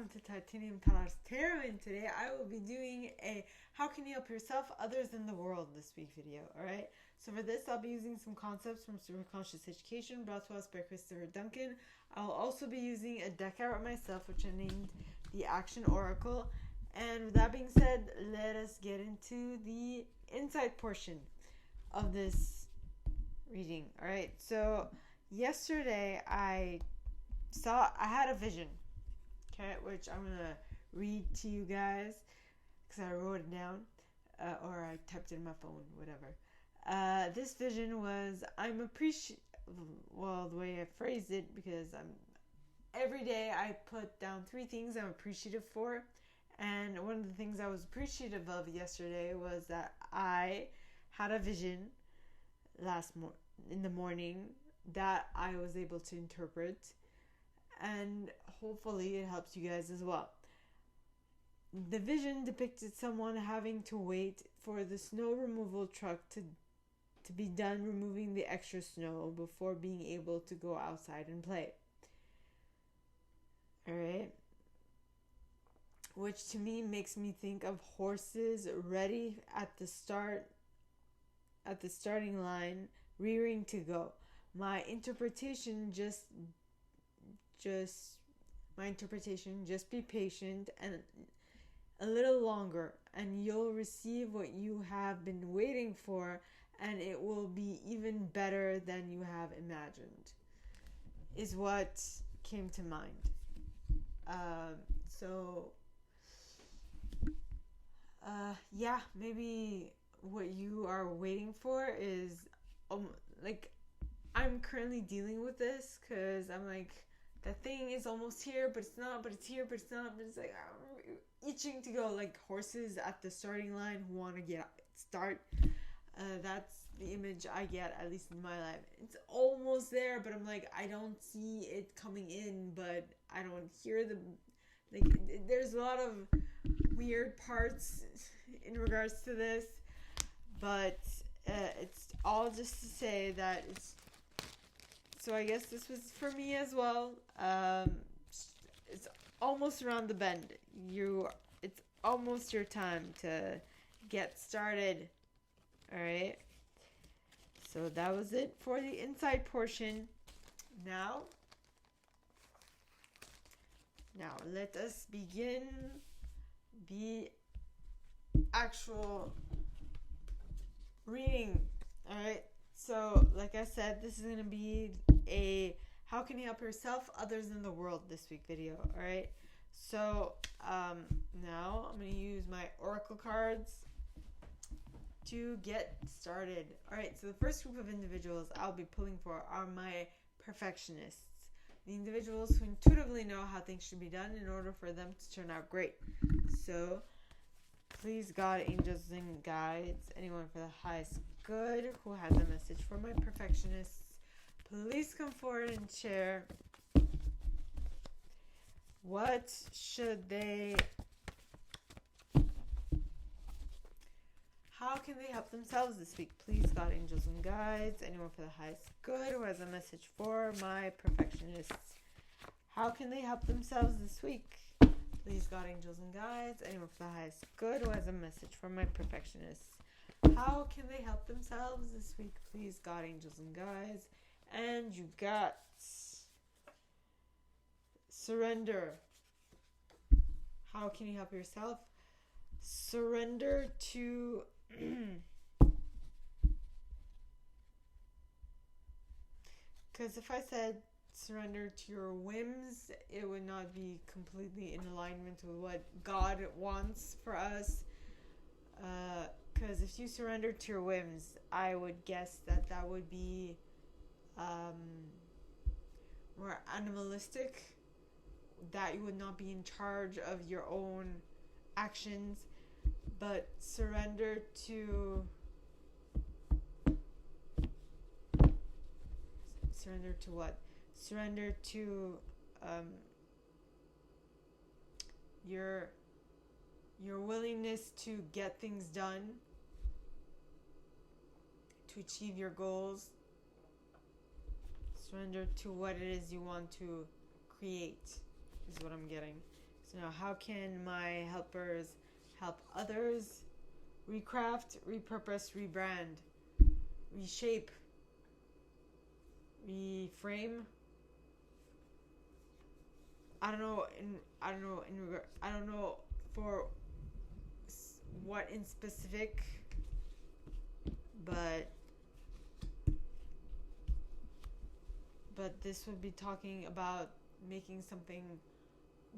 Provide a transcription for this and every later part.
welcome to Titanium Tarot, and today I will be doing a how can you help yourself, others, in the world this week video, alright? So for this, I'll be using some concepts from Superconscious Education brought to us by Chris Duncan. I'll also be using a deck I wrote myself, which I named the Action Oracle. And with that being said, let us get into the insight portion of this reading, alright? So yesterday I had a vision, okay, which I'm gonna read to you guys because I wrote it down, or I typed it in my phone, whatever. This vision was, the way I phrased it, because every day I put down 3 things I'm appreciative for, and one of the things I was appreciative of yesterday was that I had a vision in the morning that I was able to interpret, and hopefully it helps you guys as well. The vision depicted someone having to wait for the snow removal truck to be done removing the extra snow before being able to go outside and play. Alright? Which to me makes me think of horses ready at the starting line, rearing to go. My interpretation, just be patient and a little longer, and you'll receive what you have been waiting for, and it will be even better than you have imagined, is what came to mind. Maybe what you are waiting for is I'm currently dealing with this because I'm like, the thing is almost here, but it's not, but it's here, but it's not, but it's like I'm itching to go, like horses at the starting line who want to start. That's the image I get, at least in my life. It's almost there, but I'm like, I don't see it coming in, but I don't hear there's a lot of weird parts in regards to this, but it's all just to say that so I guess this was for me as well. It's almost around the bend. It's almost your time to get started. Alright. So that was it for the inside portion. Now let us begin the actual reading. Alright. So, like I said, this is going to be a how can you help yourself, others, in the world this week video, alright? So, now I'm going to use my oracle cards to get started. Alright, so the first group of individuals I'll be pulling for are my perfectionists. The individuals who intuitively know how things should be done in order for them to turn out great. So, please, God, angels, and guides, anyone for the highest good who has a message for my perfectionists, please come forward and share. What should they... How can they help themselves this week? Please, God, angels, and guides, anyone for the highest good who has a message for my perfectionists. How can they help themselves this week? Please, God, angels, and guides, anyone for the highest good who has a message for my perfectionists. How can they help themselves this week? Please, God, angels, and guides. And you got surrender. How can you help yourself? Surrender to... Because if I said surrender to your whims, it would not be completely in alignment with what God wants for us. Because if you surrender to your whims, I would guess that would be more animalistic, that you would not be in charge of your own actions, but surrender to what? Surrender to your willingness to get things done, to achieve your goals. Surrender to what it is you want to create, is what I'm getting. So now, how can my helpers help others recraft, repurpose, rebrand, reshape, reframe? I don't know for what in specific, but this would be talking about making something,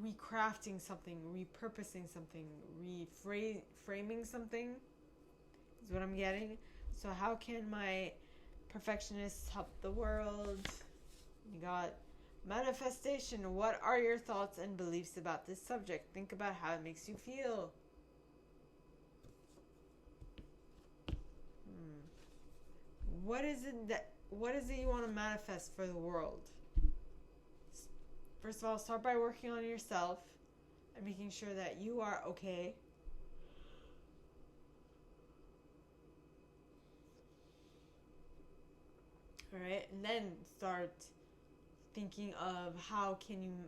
recrafting something, repurposing something, reframing something is what I'm getting. So how can my perfectionists help the world? You got manifestation. What are your thoughts and beliefs about this subject? Think about how it makes you feel. What is it you want to manifest for the world? First of all, start by working on yourself and making sure that you are okay. All right, and then start thinking of how can you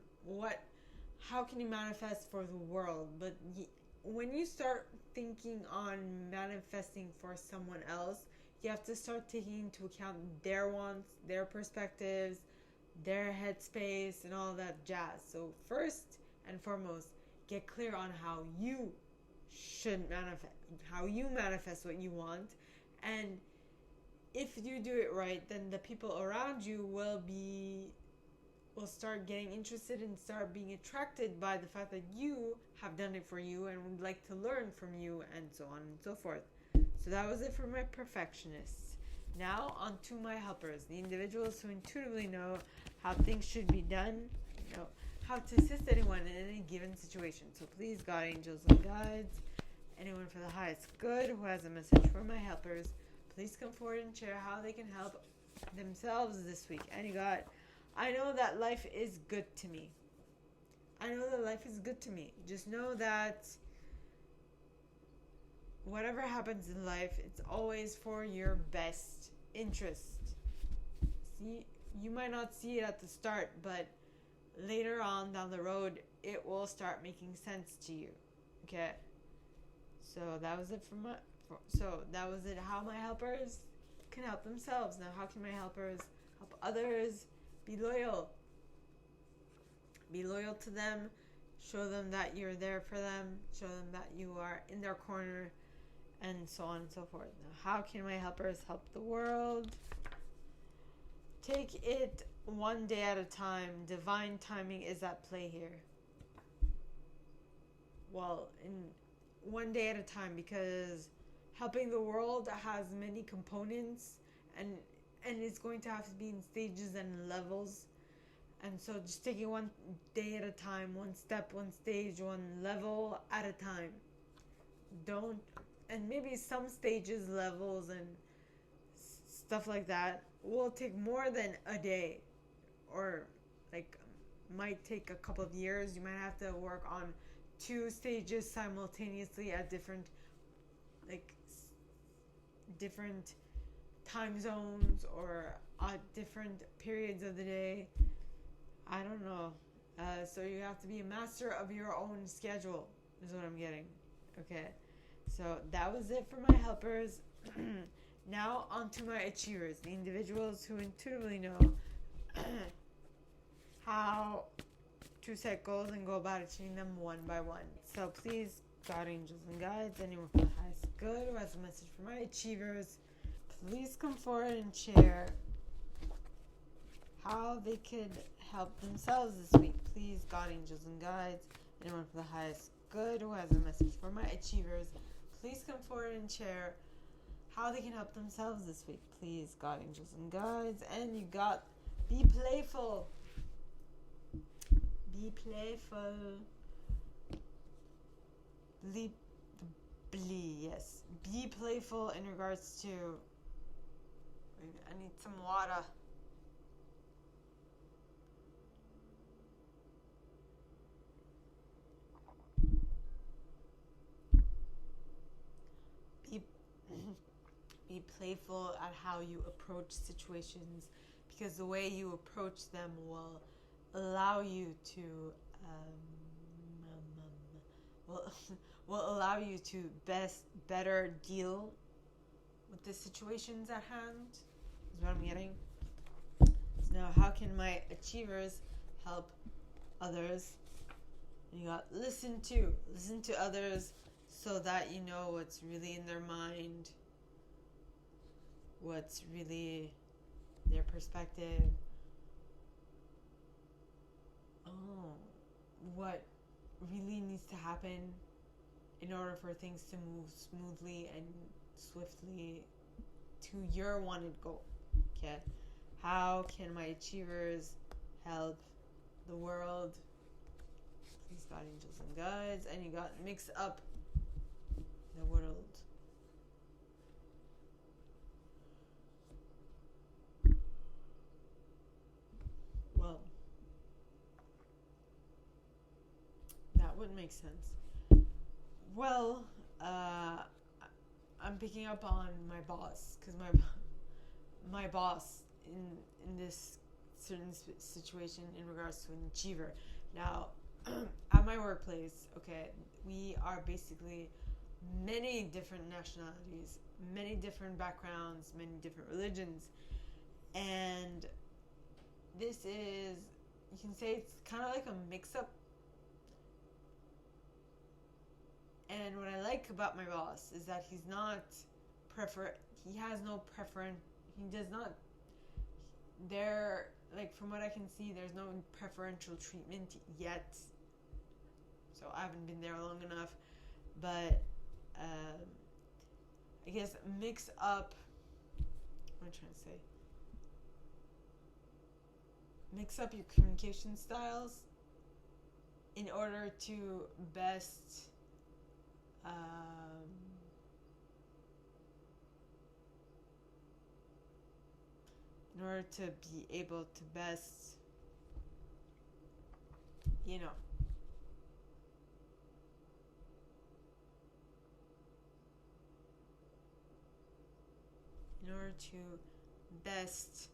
manifest for the world. But when you start thinking on manifesting for someone else, you have to start taking into account their wants, their perspectives, their headspace, and all that jazz. So first and foremost, get clear on how you should manifest, how you manifest what you want. And if you do it right, then the people around you will start getting interested and start being attracted by the fact that you have done it for you and would like to learn from you, and so on and so forth. So that was it for my perfectionists. Now on to my helpers, the individuals who intuitively know how things should be done, how to assist anyone in any given situation. So please, God, angels, and guides, anyone for the highest good who has a message for my helpers, please come forward and share how they can help themselves this week. And God, I know that life is good to me. Just know that whatever happens in life, it's always for your best interest. See, you might not see it at the start, but later on down the road, it will start making sense to you. Okay? So that was it how my helpers can help themselves. Now, how can my helpers help others? Be loyal. Be loyal to them. Show them that you're there for them. Show them that you are in their corner, and so on and so forth. Now, how can my helpers help the world? Take it one day at a time. Divine timing is at play here. Well, in one day at a time, because helping the world has many components, and it's going to have to be in stages and levels. And so just taking one day at a time, one step, one stage, one level at a time. And maybe some stages, levels, and stuff like that will take more than a day, or might take a couple of years. You might have to work on 2 stages simultaneously at different time zones, or at different periods of the day. I don't know. So you have to be a master of your own schedule, is what I'm getting. Okay. So that was it for my helpers. Now on to my achievers, the individuals who intuitively know how to set goals and go about achieving them one by one. So please, God, angels, and guides, anyone for the highest good who has a message for my achievers, please come forward and share how they could help themselves this week. Please, God, angels, and guides, anyone for the highest good who has a message for my achievers, please come forward and share how they can help themselves this week. Please, God, angels, and guides. And you got, be playful. Be playful. Yes. Be playful in regards to, I need some water. Be playful at how you approach situations, because the way you approach them will allow you to will allow you to better deal with the situations at hand, is what I'm getting. So now, how can my achievers help others? And you got listen to others so that you know what's really in their mind, what's really their perspective. What really needs to happen in order for things to move smoothly and swiftly to your wanted goal. Okay, how can my achievers help the world? Please, God, angels, and guides. And you got mix up the world. Well, that would make sense. Well, I'm picking up on my boss, because my boss in this certain situation in regards to an achiever. Now, at my workplace, okay, we are basically many different nationalities, many different backgrounds, many different religions, and this is, you can say it's kind of like a mix-up. And what I like about my boss is that he's not he has no preference. He does not, like from what I can see, there's no preferential treatment yet. So I haven't been there long enough, but I guess mix up, what am I trying to say? Mix up your communication styles in order to best in order to be able to best, you know, in order to best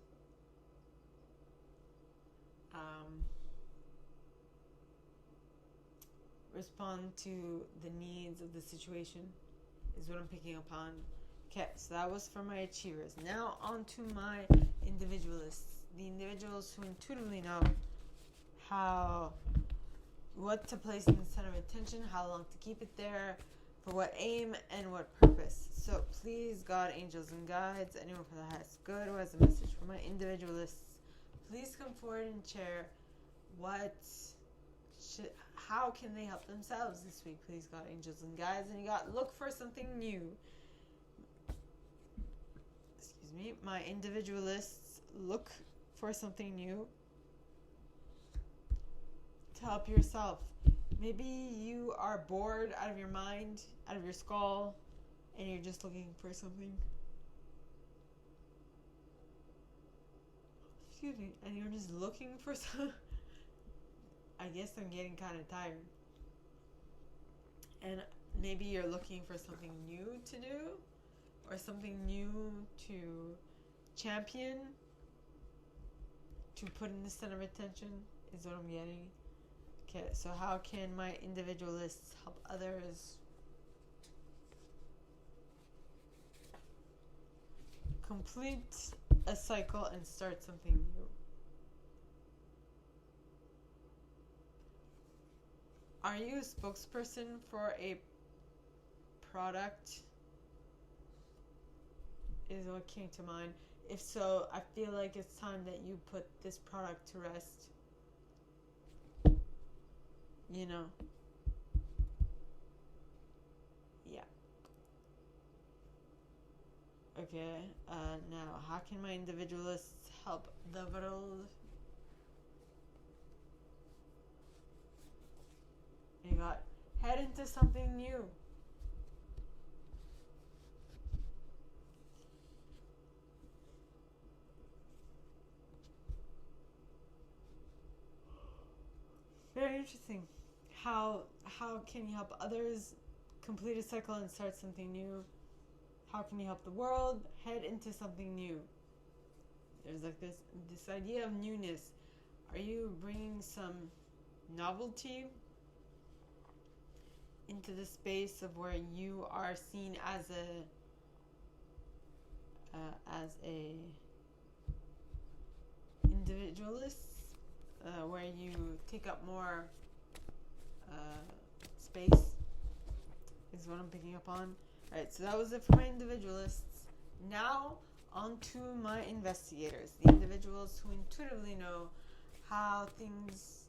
respond to the needs of the situation, is what I'm picking up on. Okay, so that was for my achievers. Now on to my individualists, the individuals who intuitively know what to place in the center of attention, how long to keep it there, for what aim and what purpose. So please, God, angels, and guides, anyone for the highest good who has a message for my individualists, please come forward and share how can they help themselves this week, please, God, angels, and guides. And you got look for something new. Excuse me, my individualists, look for something new to help yourself. Maybe you are bored out of your mind, out of your skull, and you're just looking for something. Excuse me, and you're just looking for some. I guess I'm getting kind of tired. And maybe you're looking for something new to do, or something new to champion, to put in the center of attention, is what I'm getting. Okay, so how can my individualists help others? Complete a cycle and start something new. Are you a spokesperson for a product? Is what came to mind. If so, I feel like it's time that you put this product to rest. You know. Yeah. Okay. Now, how can my individualists help the world? You got head into something new. Very interesting. How can you help others complete a cycle and start something new? How can you help the world head into something new? There's like this idea of newness. Are you bringing some novelty into the space of where you are seen as a individualist, where you take up more space, is what I'm picking up on. Alright, so that was it for my individualists. Now on to my investigators, the individuals who intuitively know how things,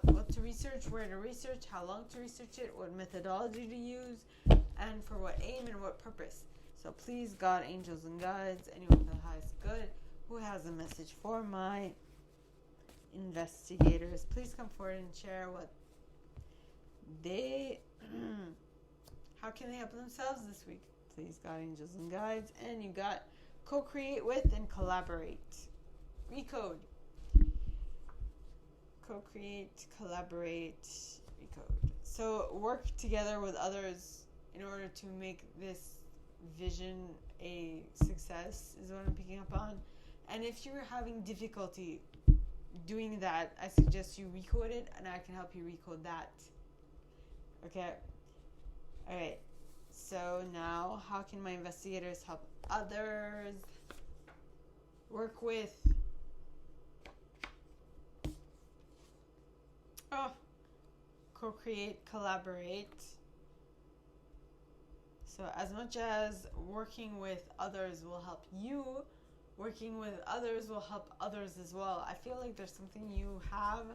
what to research, where to research, how long to research it, what methodology to use, and for what aim and what purpose. So please, God, angels, and guides, anyone for the highest good who has a message for my investigators, please come forward and share what they how can they help themselves this week. Please, God, angels, and guides. And you got co-create with and collaborate. Recode. Co-create, collaborate, recode. So work together with others in order to make this vision a success is what I'm picking up on. And if you're having difficulty doing that, I suggest you recode it, and I can help you recode that. Okay? Alright. So now, how can my investigators help others? Work with. Co-create, collaborate. So as much as working with others will help you, working with others will help others as well. I feel like there's something you have,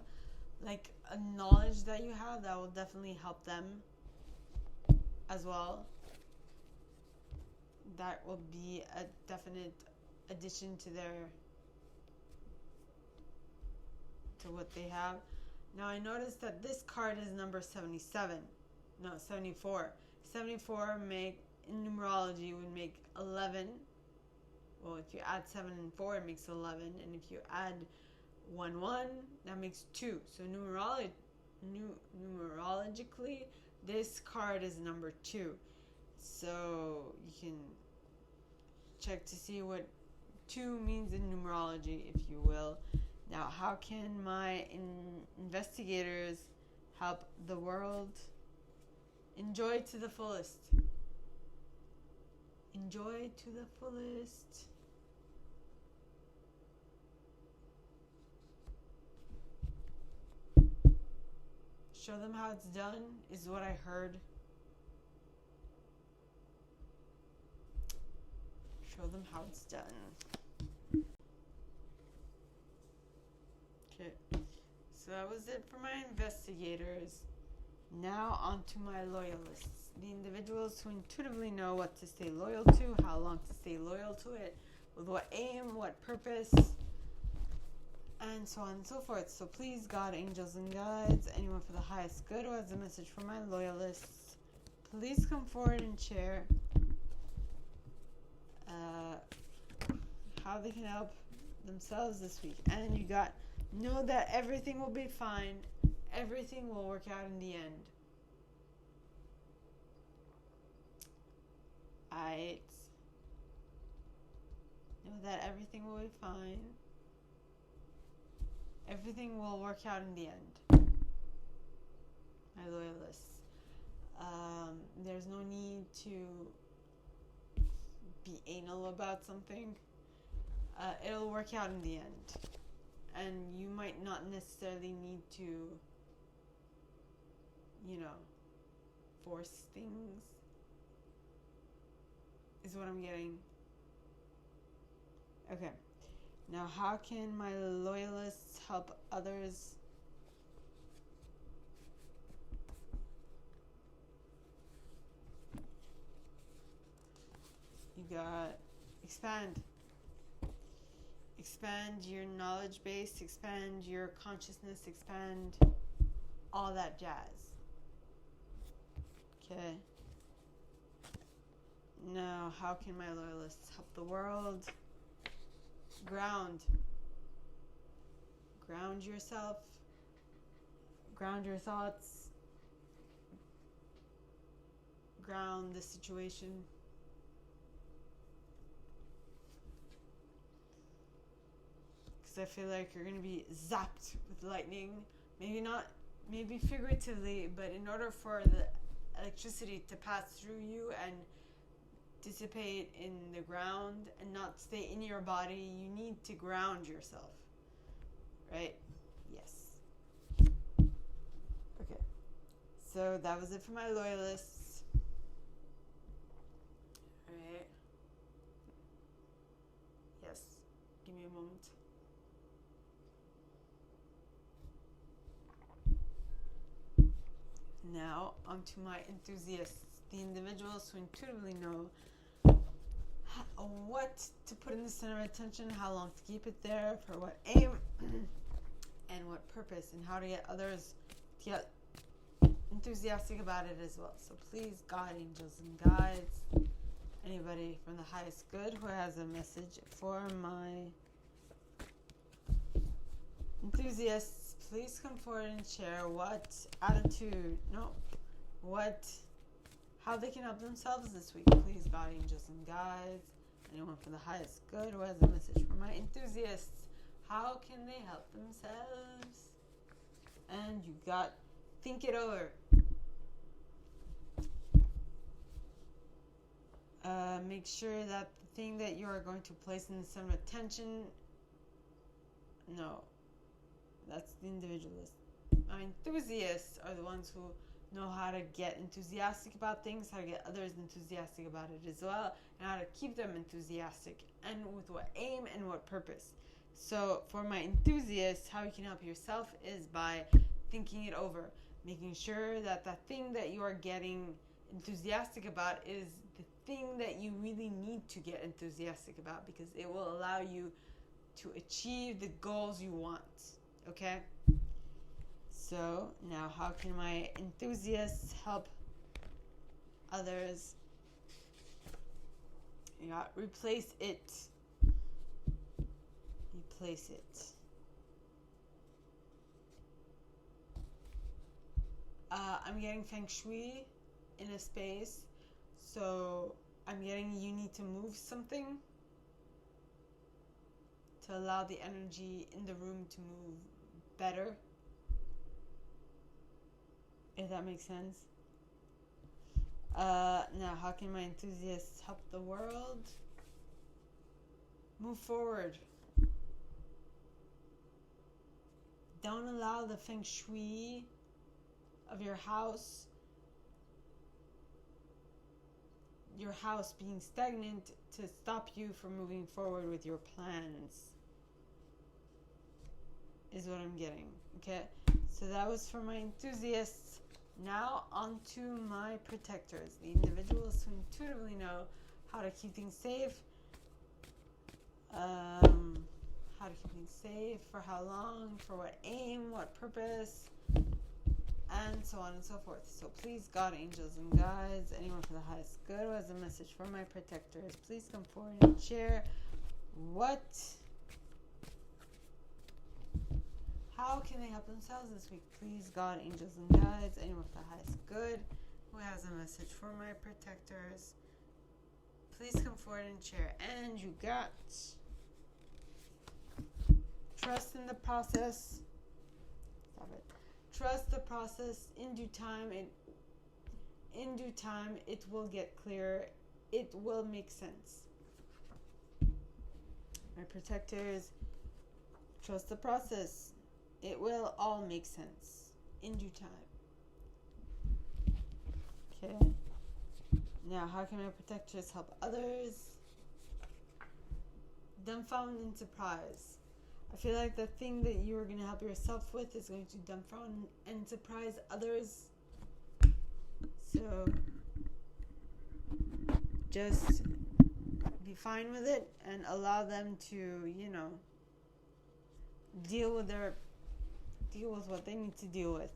like a knowledge that you have that will definitely help them as well. That will be a definite addition to what they have. Now I noticed that this card is number 74. 74 in numerology would make 11. Well, if you add 7 and 4, it makes 11. And if you add 1, that makes 2. So numerologically, this card is number 2. So you can check to see what 2 means in numerology, if you will. Now, how can my investigators help the world enjoy to the fullest? Enjoy to the fullest. Show them how it's done is what I heard. Show them how it's done. Okay. So that was it for my investigators. Now on to my loyalists. The individuals who intuitively know what to stay loyal to, how long to stay loyal to it, with what aim, what purpose, and so on and so forth. So please, God, angels, and guides, anyone for the highest good who has a message for my loyalists, please come forward and share how they can help themselves this week. And you got, know that everything will be fine. Everything will work out in the end. Alright. Know that everything will be fine. Everything will work out in the end. My loyalists. There's no need to be anal about something. It'll work out in the end. And you might not necessarily need to, force things, is what I'm getting. Okay. Now, how can my loyalists help others? You got expand. Expand your knowledge base, expand your consciousness, expand all that jazz. Okay. Now, how can my loyalists help the world? Ground. Ground yourself. Ground your thoughts. Ground the situation. Because I feel like you're going to be zapped with lightning. Maybe not, maybe figuratively, but in order for electricity to pass through you and dissipate in the ground and not stay in your body, you need to ground yourself. Right? Yes. Okay. So that was it for my loyalists. Alright. Yes. Give me a moment. Now, onto my enthusiasts, the individuals who intuitively know what to put in the center of attention, how long to keep it there, for what aim, and what purpose, and how to get others to get enthusiastic about it as well. So please, God, angels, and guides, anybody from the highest good who has a message for my enthusiasts, please come forward and share how they can help themselves this week. Please, God, angels, and guides, anyone from the highest good who has a message for my enthusiasts, how can they help themselves? And you got, think it over. Make sure that the thing that you are going to place in the center of attention, no, that's the individualist. My enthusiasts are the ones who know how to get enthusiastic about things, how to get others enthusiastic about it as well, and how to keep them enthusiastic, and with what aim and what purpose. So for my enthusiasts, how you can help yourself is by thinking it over, making sure that the thing that you are getting enthusiastic about is the thing that you really need to get enthusiastic about, because it will allow you to achieve the goals you want. Okay? So now how can my enthusiasts help others? You got replace it. Replace it. I'm getting feng shui in a space. So I'm getting you need to move something to allow the energy in the room to move better. If that makes sense. Now, how can my enthusiasts help the world move forward? Don't allow the feng shui of your house being stagnant to stop you from moving forward with your plans, is what I'm getting. Okay? So that was for my enthusiasts. Now on to my protectors, the individuals who intuitively know how to keep things safe, for how long, for what aim, what purpose, and so on and so forth. So please, God, angels, and guides, anyone for the highest good who has a message for my protectors, please come forward and share how can they help themselves this week? Please, God, angels, and guides, anyone for the highest good who has a message for my protectors, please come forward and share. And you got trust in the process. Stop it. Trust the process. In due time, it will get clearer. It will make sense. My protectors, trust the process. It will all make sense in due time. Okay. Now, how can my protectors help others? Dumbfound and surprise. I feel like the thing that you are going to help yourself with is going to dumbfound and surprise others. So, just be fine with it and allow them to, deal with what they need to deal with.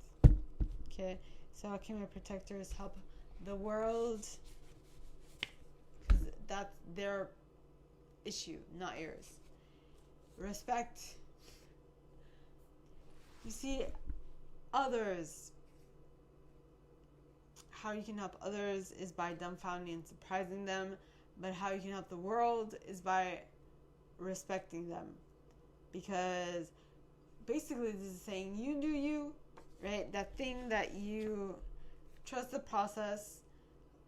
Okay? So how can my protectors help the world? Because that's their issue, not yours. Respect. You see, others, how you can help others is by dumbfounding and surprising them, but how you can help the world is by respecting them. Because basically this is saying, you do you, right? That thing that you trust the process.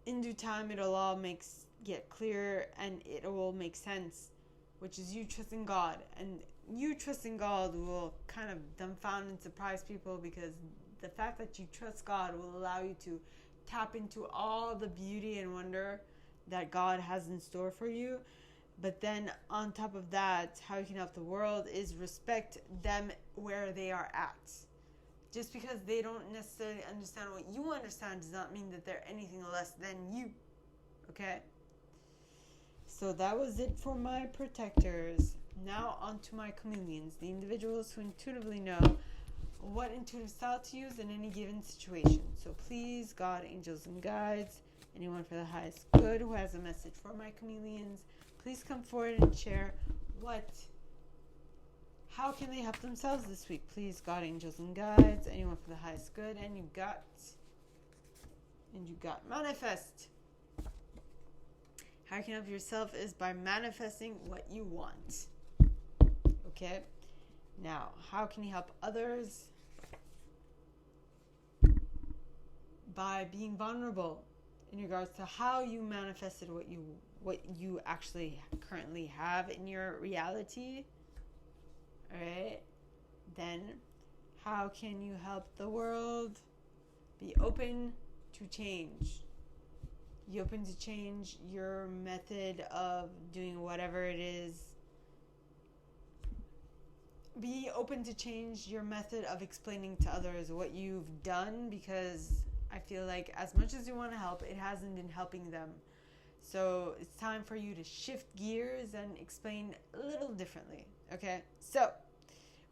In due time, it'll all get clear and it will make sense, which is you trusting God. And you trusting God will kind of dumbfound and surprise people, because the fact that you trust God will allow you to tap into all the beauty and wonder that God has in store for you. But then on top of that, how you can help the world is respect them where they are at. Just because they don't necessarily understand what you understand does not mean that they're anything less than you. Okay? So that was it for my protectors. Now on to my chameleons, the individuals who intuitively know what intuitive style to use in any given situation. So please, God, angels, and guides, anyone for the highest good who has a message for my chameleons, please come forward and share how can they help themselves this week. Please, God, angels, and guides, anyone for the highest good. And you got manifest. How you can help yourself is by manifesting what you want. Okay? Now, how can you help others? By being vulnerable in regards to how you manifested what you actually currently have in your reality. Alright? Then, how can you help the world? Be open to change. Be open to change your method of doing whatever it is. Be open to change your method of explaining to others what you've done, because I feel like as much as you want to help, it hasn't been helping them. So it's time for you to shift gears and explain a little differently. Okay? So,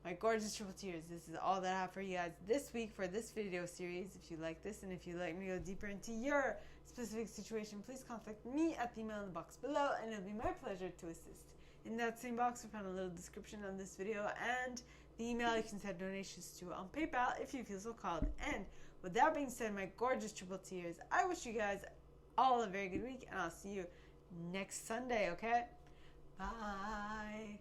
my gorgeous triple tears, this is all that I have for you guys this week for this video series. If you like this and if you'd like me to go deeper into your specific situation, please contact me at the email in the box below, and it'll be my pleasure to assist. In that same box, you'll find a little description of this video and the email you can send donations to on PayPal if you feel so called. And with that being said, my gorgeous triple tears, I wish you guys all a very good week, and I'll see you next Sunday, okay? Bye.